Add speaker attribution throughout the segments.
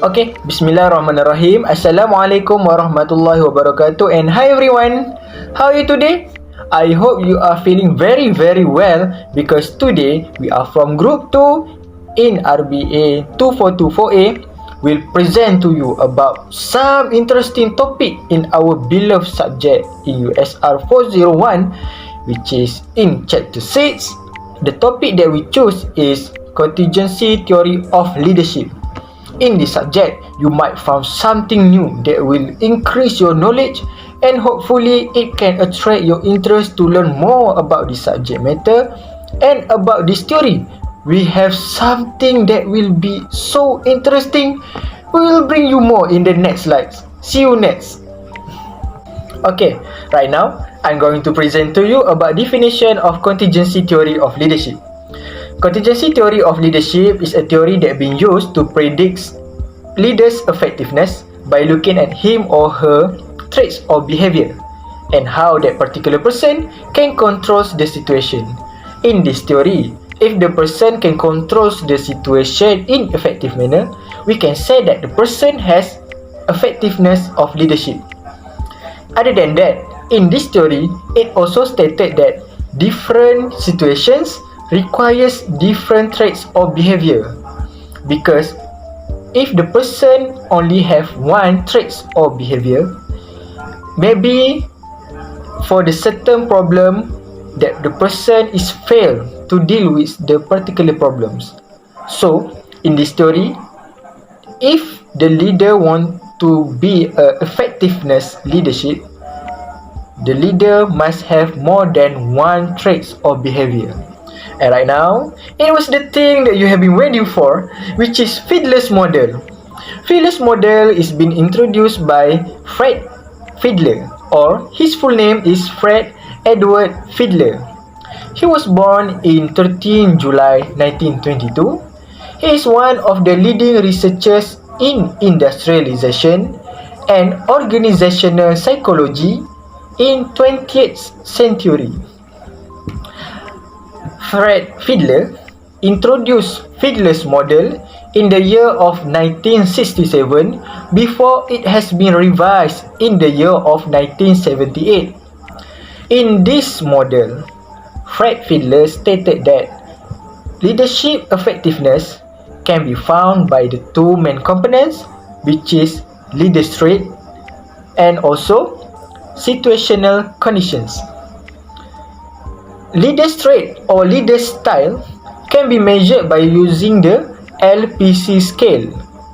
Speaker 1: Okay, Bismillahirrahmanirrahim. Assalamualaikum warahmatullahi wabarakatuh. And hi everyone, how are you today? I hope you are feeling very well because today we are from Group 2 in RBA 2424A. Will present to you about some interesting topic in our beloved subject in USR401, which is in Chapter 6. The topic that we choose is Contingency Theory of Leadership. In this subject, you might find something new that will increase your knowledge and hopefully it can attract your interest to learn more about this subject matter and about this theory. We have something that will be so interesting. We will bring you more in the next slides. See you next. Okay, right now, I'm going to present to you about definition of contingency theory of leadership. Contingency theory of leadership is a theory that being used to predict leaders' effectiveness by looking at him or her traits or behavior and how that particular person can control the situation. In this theory, if the person can control the situation in effective manner, we can say that the person has effectiveness of leadership. Other than that, in this theory, it also stated that different situations requires different traits or behavior, because if the person only have one traits or behavior, maybe for the certain problem that the person is failed to deal with the particular problems. So in this theory, if the leader want to be a effectiveness leadership, the leader must have more than one traits or behavior. And right now, it was the thing that you have been waiting for, which is Fiedler's model. Fiedler's model is being introduced by Fred Fiedler, or his full name is Fred Edward Fiedler. He was born in 13 July 1922. He is one of the leading researchers in industrialization and organizational psychology in 20th century. Fred Fiedler introduced Fiedler's model in the year of 1967 before it has been revised in the year of 1978. In this model, Fred Fiedler stated that leadership effectiveness can be found by the two main components, which is leader trait and also situational conditions. Leader trait or leader style can be measured by using the LPC scale,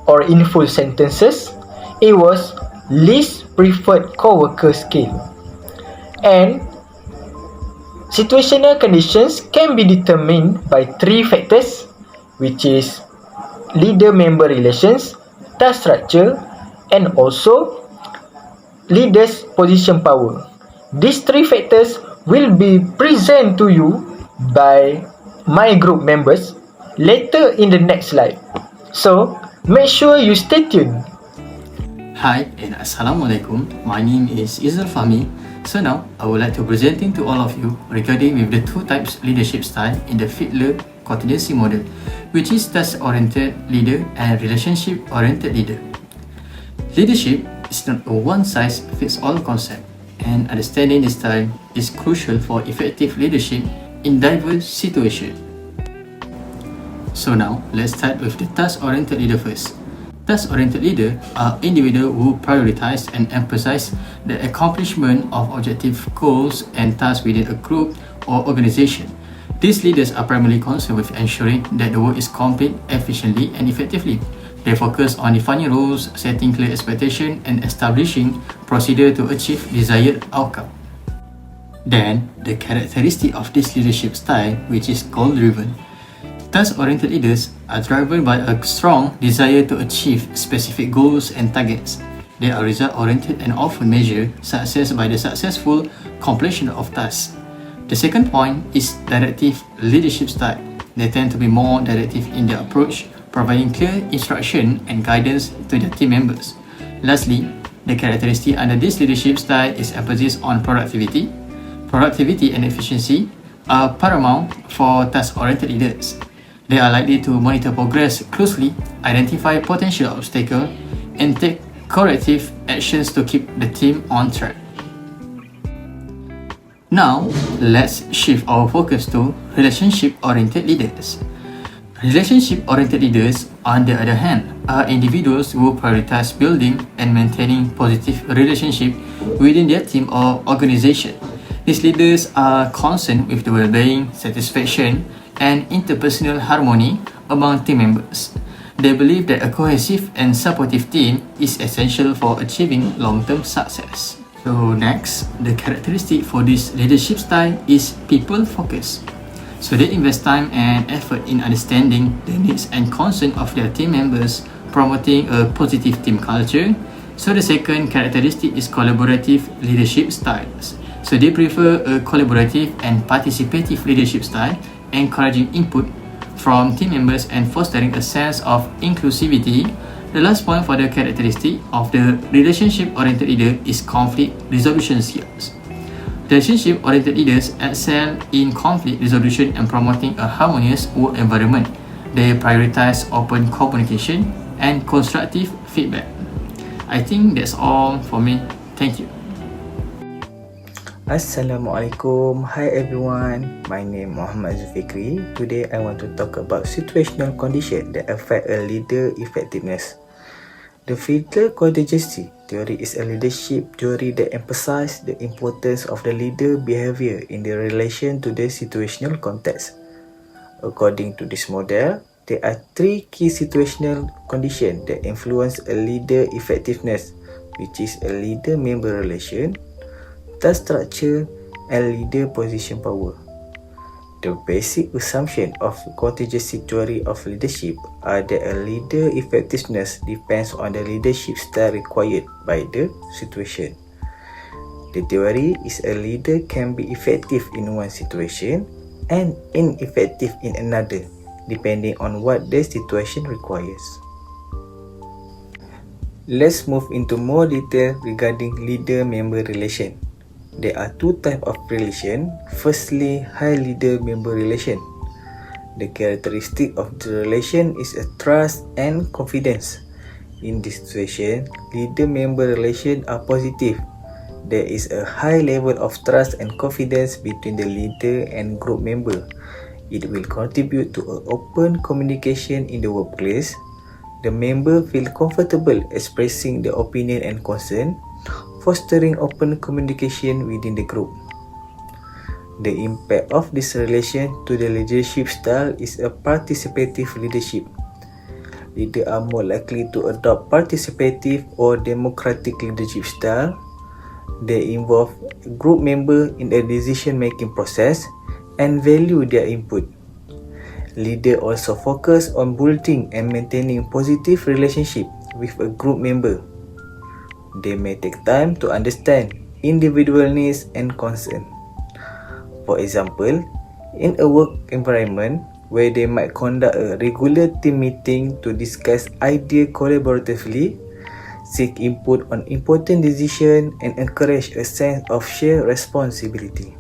Speaker 1: or in full sentences, it was least preferred coworker scale. And situational conditions can be determined by three factors, which is leader-member relations, task structure, and also leader's position power. These three factors will be presented to you by my group members later in the next slide. So, make sure you stay tuned.
Speaker 2: Hi and Assalamualaikum. My name is Izal Fahmi. So now, I would like to presenting to all of you regarding with the two types leadership style in the Fiedler contingency model, which is task-oriented leader and relationship-oriented leader. Leadership is not a one-size-fits-all concept, and understanding this style is crucial for effective leadership in diverse situations. So now, let's start with the task-oriented leader first. Task-oriented leaders are individuals who prioritize and emphasize the accomplishment of objective goals and tasks within a group or organization. These leaders are primarily concerned with ensuring that the work is completed efficiently and effectively. They focus on defining rules, setting clear expectations, and establishing procedures to achieve desired outcome. Then, the characteristic of this leadership style, which is goal-driven. Task-oriented leaders are driven by a strong desire to achieve specific goals and targets. They are result-oriented and often measure success by the successful completion of tasks. The second point is directive leadership style. They tend to be more directive in their approach, providing clear instruction and guidance to their team members. Lastly, the characteristic under this leadership style is emphasis on productivity. Productivity and efficiency are paramount for task-oriented leaders. They are likely to monitor progress closely, identify potential obstacles, and take corrective actions to keep the team on track. Now, let's shift our focus to relationship-oriented leaders. Relationship-oriented leaders, on the other hand, are individuals who prioritize building and maintaining positive relationships within their team or organization. These leaders are concerned with the well-being, satisfaction, and interpersonal harmony among team members. They believe that a cohesive and supportive team is essential for achieving long-term success. So next, the characteristic for this leadership style is people-focused. So they invest time and effort in understanding the needs and concerns of their team members, promoting a positive team culture. So the second characteristic is collaborative leadership styles. So they prefer a collaborative and participative leadership style, encouraging input from team members and fostering a sense of inclusivity. The last point for the characteristic of the relationship-oriented leader is conflict resolution skills. Relationship-oriented leaders excel in conflict resolution and promoting a harmonious work environment. They prioritize open communication and constructive feedback. I think that's all for me. Thank you.
Speaker 3: Assalamualaikum. Hi everyone. My name is Muhammad Zulfikri. Today I want to talk about situational conditions that affect a leader effectiveness. The Fiedler contingency theory is a leadership theory that emphasizes the importance of the leader behavior in the relation to the situational context. According to this model, there are three key situational conditions that influence a leader effectiveness, which is a leader-member relation, task structure, and leader position power. The basic assumption of contingency theory of leadership are that a leader effectiveness depends on the leadership style required by the situation. The theory is a leader can be effective in one situation and ineffective in another, depending on what the situation requires. Let's move into more detail regarding leader-member relation. There are two types of relation. Firstly, high leader-member relation. The characteristic of the relation is a trust and confidence. In this situation, leader-member relations are positive. There is a high level of trust and confidence between the leader and group member. It will contribute to an open communication in the workplace. The member feel comfortable expressing their opinion and concern, fostering open communication within the group. The impact of this relation to the leadership style is a participative leadership. Leaders are more likely to adopt participative or democratic leadership style. They involve group members in the decision-making process and value their input. Leaders also focus on building and maintaining positive relationship with a group member. They may take time to understand individual needs and concerns. For example, in a work environment where they might conduct a regular team meeting to discuss ideas collaboratively, seek input on important decisions, and encourage a sense of shared responsibility.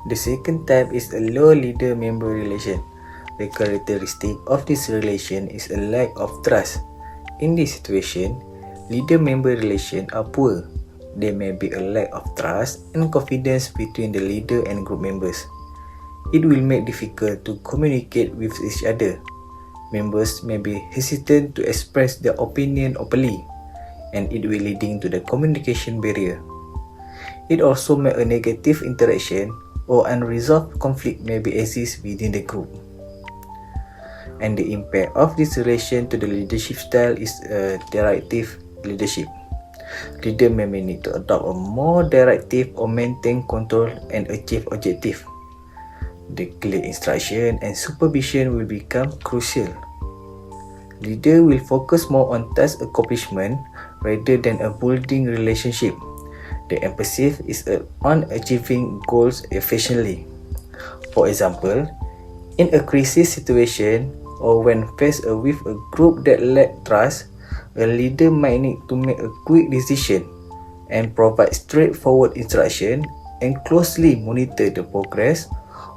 Speaker 3: The second type is a low leader-member relation. The characteristic of this relation is a lack of trust. In this situation, leader-member relations are poor. There may be a lack of trust and confidence between the leader and group members. It will make it difficult to communicate with each other. Members may be hesitant to express their opinion openly, and it will leading to the communication barrier. It also may a negative interaction or unresolved conflict may be exist within the group. And the impact of this relation to the leadership style is a directive leadership. Leader may need to adopt a more directive or maintain control and achieve objective. The clear instruction and supervision will become crucial. Leader will focus more on task accomplishment rather than a building relationship. The emphasis is on achieving goals efficiently. For example, in a crisis situation or when faced with a group that lack trust, a leader might need to make a quick decision and provide straightforward instruction and closely monitor the progress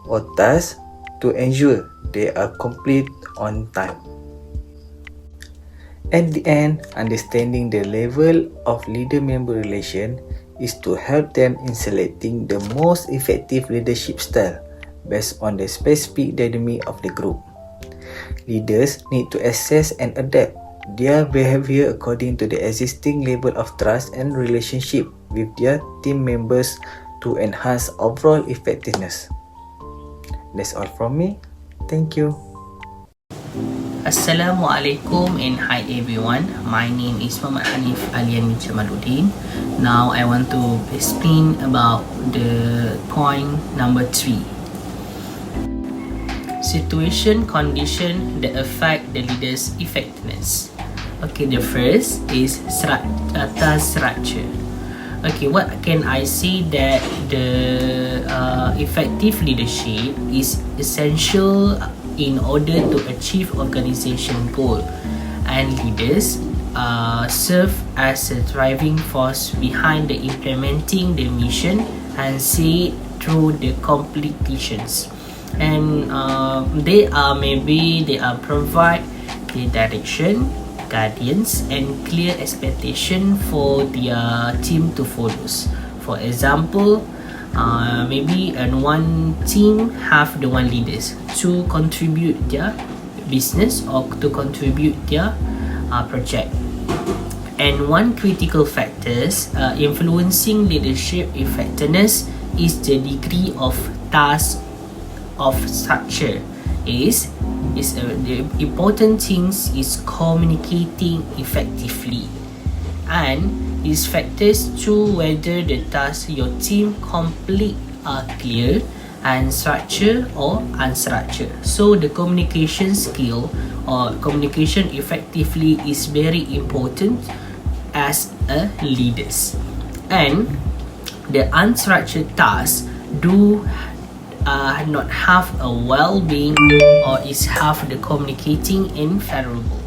Speaker 3: or task to ensure they are complete on time. At the end, understanding the level of leader-member relation is to help them in selecting the most effective leadership style based on the specific dynamic of the group. Leaders need to assess and adapt their behavior according to the existing level of trust and relationship with their team members to enhance overall effectiveness. That's all from me. Thank you.
Speaker 4: Assalamualaikum and hi everyone. My name is Muhammad Hanif Alian bin Jamaluddin. Now I want to explain about the point number 3. Situation condition that affect the leader's effectiveness. Okay, the first is task structure. Okay, what can I say that the effective leadership is essential in order to achieve organization goal, and leaders serve as a driving force behind the implementing the mission and see through the completions. And they provide the direction, guidance, and clear expectation for their team to follow. For example, maybe one team have the one leaders to contribute their business or to contribute their project. And one critical factors influencing leadership effectiveness is the degree of task of structure. The important things is communicating effectively, and these factors to whether the tasks your team complete are clear and structured or unstructured. So the communication skill or communication effectively is very important as a leaders. And the unstructured tasks do not have a well-being or is have the communicating invariable.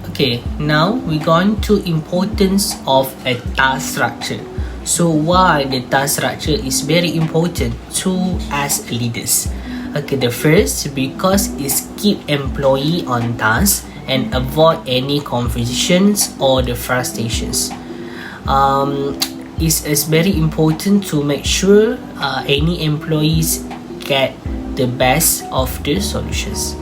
Speaker 4: Okay, now we're going to importance of a task structure. So why the task structure is very important to as leaders? Okay, the first, because it keep employee on task and avoid any confusions or the frustrations. It's very important to make sure any employees get the best of the solutions.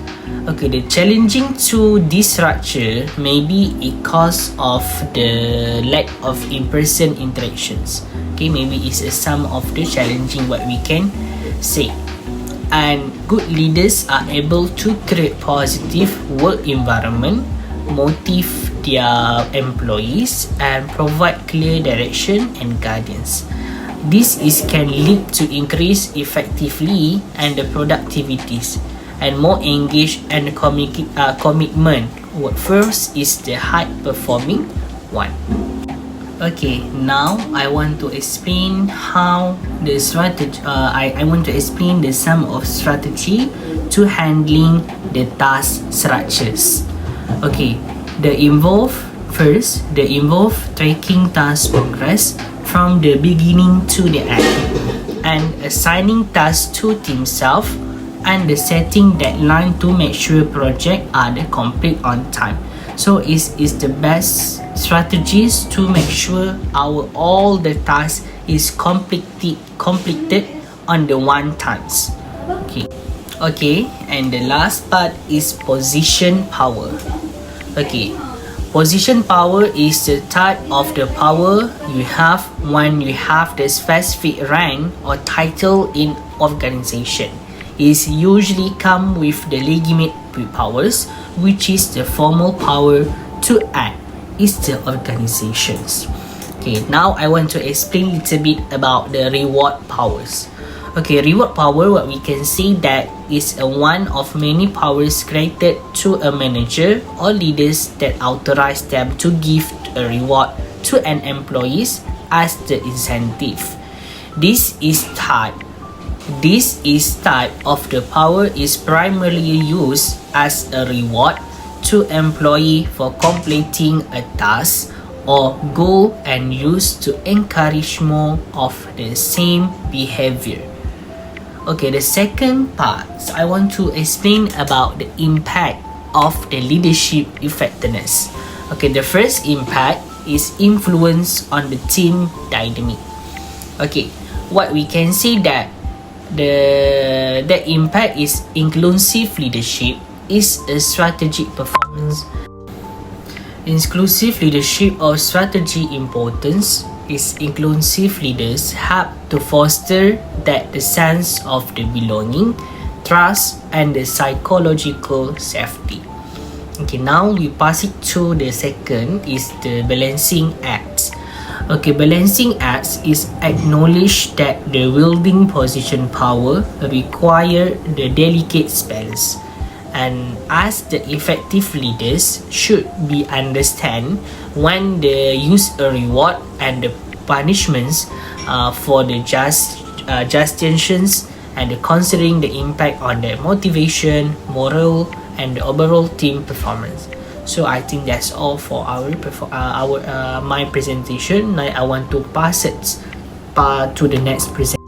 Speaker 4: Okay, the challenging to this structure maybe it cause of the lack of in-person interactions. Okay, maybe it's some of the challenging what we can say. And good leaders are able to create positive work environment, motivate their employees, and provide clear direction and guidance. This can lead to increase effectively and the productivities and more engaged and commitment. What first is the high performing one. Okay, now I want to explain how the strategy. I want to explain the sum of strategy to handling the task structures. Okay, the involve tracking task progress from the beginning to the end, and assigning tasks to team self, and the setting deadline to make sure project are complete on time. So is the best strategies to make sure all the tasks is completed on the one times. Okay, and the last part is position power. Okay, position power is the type of the power you have when you have the specific rank or title in organization. Is usually come with the legitimate powers, which is the formal power to act is the organizations. Okay, now I want to explain a little bit about the reward powers. Okay, reward power, what we can see that is one of many powers created to a manager or leaders that authorize them to give a reward to an employees as the incentive. This type of the power is primarily used as a reward to employee for completing a task or goal and used to encourage more of the same behavior. Okay, the second part, I want to explain about the impact of the leadership effectiveness. Okay, the first impact is influence on the team dynamic. Okay, what we can see that the impact is inclusive leadership is a strategic performance. Inclusive leadership or strategy importance is inclusive leaders help to foster that the sense of the belonging, trust, and the psychological safety. Okay, now we pass it to the second is the balancing acts. Okay, balancing acts is acknowledge that the wielding position power require the delicate balance, and as the effective leaders should be understand when they use a reward and the punishments for the justifications and considering the impact on the motivation, morale, and the overall team performance. So I think that's all for my presentation. Now I want to pass it to the next presenter.